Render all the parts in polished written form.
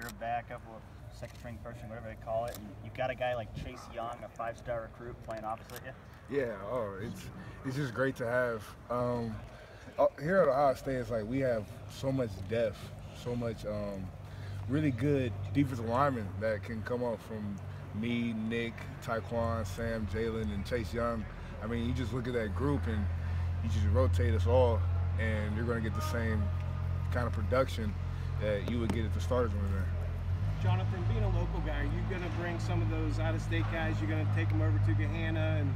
you're a backup or second string person, whatever they call it, and you've got a guy like Chase Young, a 5-star recruit, playing opposite you? Yeah, it's just great to have. Here at Ohio State, it's like we have so much depth, so much really good defensive linemen that can come up from me, Nick, Taekwon, Sam, Jalen, and Chase Young. I mean, you just look at that group and you just rotate us all, and you're going to get the same kind of production that you would get if the starters were there. Jonathan, being a local guy, are you going to bring some of those out-of-state guys? You're going to take them over to Gahanna and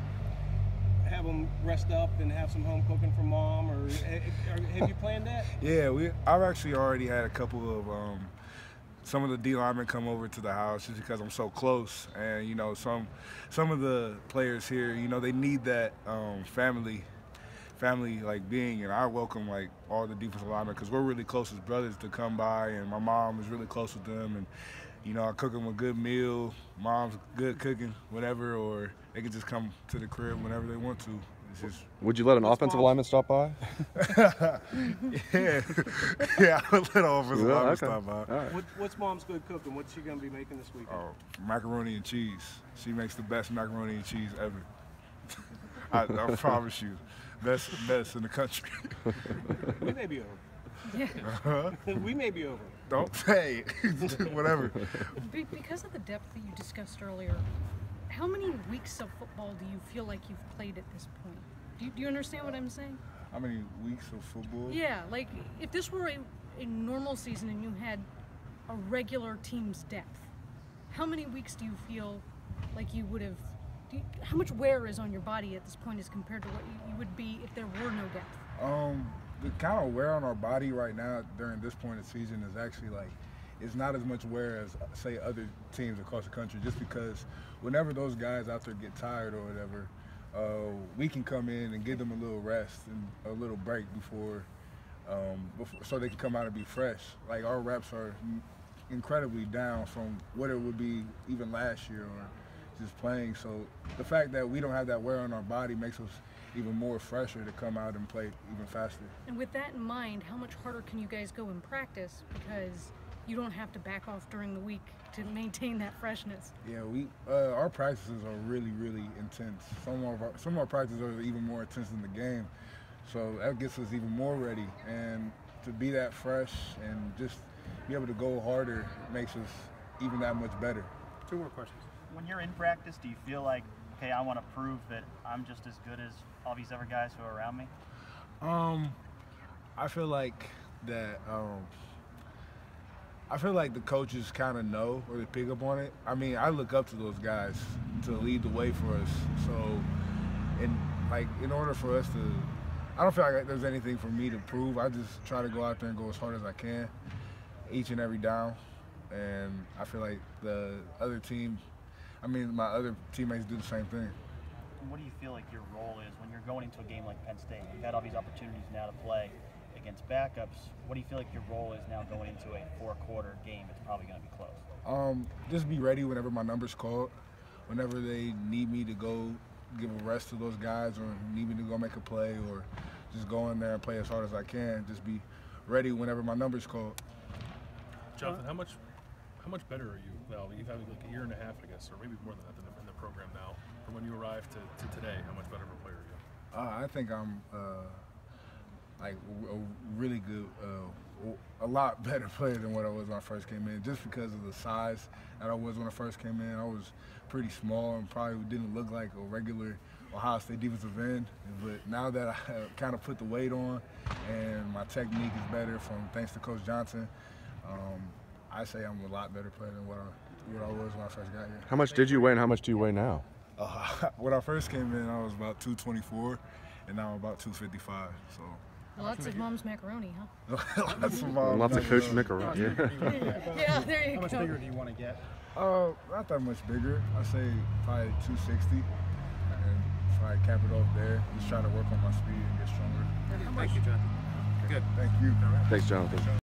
have them rest up and have some home cooking for mom, or have you planned that? Yeah, I've actually already had a couple of some of the D linemen come over to the house just because I'm so close, and you know some of the players here, you know, they need that family like being, and I welcome like all the defensive linemen because we're really close as brothers to come by, and my mom is really close with them, and you know I cook them a good meal, mom's good cooking, whatever, or they can just come to the crib whenever they want to. It's just, would you let an offensive lineman stop by? yeah, I would let an offensive lineman stop by. Right. What's mom's good cooking? What's she gonna be making this weekend? Oh, macaroni and cheese. She makes the best macaroni and cheese ever. I promise you. Best in the country. We may be over. Yeah. We may be over. Don't say whatever. Because of the depth that you discussed earlier, how many weeks of football do you feel like you've played at this point? Do you understand what I'm saying? How many weeks of football? Yeah, like if this were a normal season and you had a regular team's depth, how many weeks do you feel like you would have? How much wear is on your body at this point as compared to what you would be if there were no depth? The kind of wear on our body right now during this point of the season is actually like, it's not as much wear as, say, other teams across the country, just because whenever those guys out there get tired or whatever, we can come in and give them a little rest and a little break before so they can come out and be fresh. Like our reps are incredibly down from what it would be even last year or just playing, so the fact that we don't have that wear on our body makes us even more fresher to come out and play even faster. And with that in mind, how much harder can you guys go in practice, because you don't have to back off during the week to maintain that freshness? Yeah, our practices are really, really intense. Some of our practices are even more intense than the game, so that gets us even more ready, and to be that fresh and just be able to go harder makes us even that much better. 2 more questions. When you're in practice, do you feel like, okay, I want to prove that I'm just as good as all these other guys who are around me? I feel like that. I feel like the coaches kind of know, or they pick up on it. I mean, I look up to those guys to lead the way for us. So, in order for us to, I don't feel like there's anything for me to prove. I just try to go out there and go as hard as I can, each and every down. And I feel like the other team, my other teammates do the same thing. What do you feel like your role is when you're going into a game like Penn State? You've had all these opportunities now to play against backups. What do you feel like your role is now going into a 4-quarter game? It's probably going to be close. Just be ready whenever my number's called. Whenever they need me to go give a rest to those guys, or need me to go make a play, or just go in there and play as hard as I can. Just be ready whenever my number's called. Jonathan, how much better are you now? You've had like a year and a half, I guess, or maybe more than that in the program now. From when you arrived to today, how much better of a player are you? I think I'm like a really good, a lot better player than what I was when I first came in, just because of the size that I was when I first came in. I was pretty small and probably didn't look like a regular Ohio State defensive end, but now that I kind of put the weight on and my technique is better thanks to Coach Johnson, I say I'm a lot better player than what I was when I first got here. How much did you weigh and how much do you weigh now? When I first came in, I was about 224, and now I'm about 255. So. Lots of mom's macaroni, huh? Lots of mom's lots of Coach macaroni. Yeah, there you go. How much bigger do you want to get? Not that much bigger. I say probably 260, and probably cap it off there. Just try to work on my speed and get stronger. Thank you, Jonathan. Good. Thank you. Thanks, Jonathan.